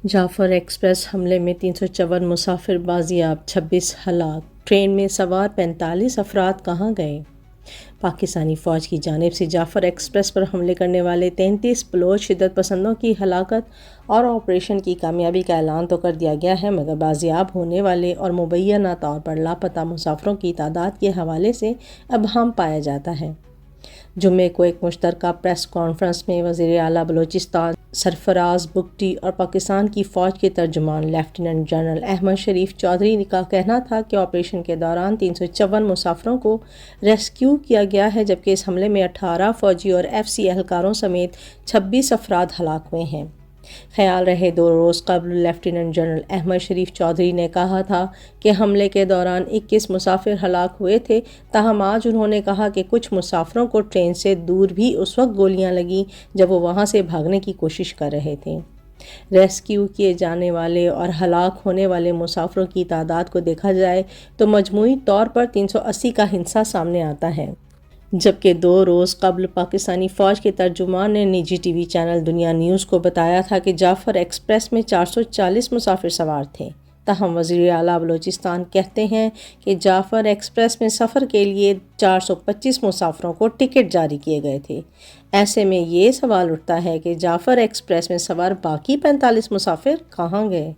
جعفر express حملے میں 354 مسافر بازیاب، 26 ہلاک۔ ٹرین میں سوار 45 افراد کہاں گئے؟ پاکستانی فوج کی جانب سے جعفر ایکسپریس پر حملے کرنے والے 33 بلوچ شدت پسندوں کی ہلاکت اور آپریشن کی کامیابی کا اعلان تو کر دیا گیا ہے، مگر بازیاب ہونے والے اور مبینہ طور پر لاپتہ مسافروں کی تعداد کے حوالے سے ابہام پایا جاتا ہے۔ جمعے کو ایک مشترکہ پریس کانفرنس میں وزیر اعلیٰ بلوچستان سرفراز بگٹی اور پاکستان کی فوج کے ترجمان لیفٹیننٹ جنرل احمد شریف چودھری کا کہنا تھا کہ آپریشن کے دوران 354 مسافروں کو ریسکیو کیا گیا ہے، جبکہ اس حملے میں 18 فوجی اور ایف سی اہلکاروں سمیت 26 افراد ہلاک ہوئے ہیں۔ خیال رہے 2 روز قبل لیفٹیننٹ جنرل احمد شریف چودھری نے کہا تھا کہ حملے کے دوران 21 مسافر ہلاک ہوئے تھے، تاہم آج انہوں نے کہا کہ کچھ مسافروں کو ٹرین سے دور بھی اس وقت گولیاں لگیں جب وہ وہاں سے بھاگنے کی کوشش کر رہے تھے۔ ریسکیو کیے جانے والے اور ہلاک ہونے والے مسافروں کی تعداد کو دیکھا جائے تو مجموعی طور پر 380 کا ہنسا سامنے آتا ہے، جبکہ 2 روز قبل پاکستانی فوج کے ترجمان نے نجی ٹی وی چینل دنیا نیوز کو بتایا تھا کہ جعفر ایکسپریس میں 440 مسافر سوار تھے۔ تاہم وزیر اعلیٰ بلوچستان کہتے ہیں کہ جعفر ایکسپریس میں سفر کے لیے 425 مسافروں کو ٹکٹ جاری کیے گئے تھے۔ ایسے میں یہ سوال اٹھتا ہے کہ جعفر ایکسپریس میں سوار باقی 45 مسافر کہاں گئے؟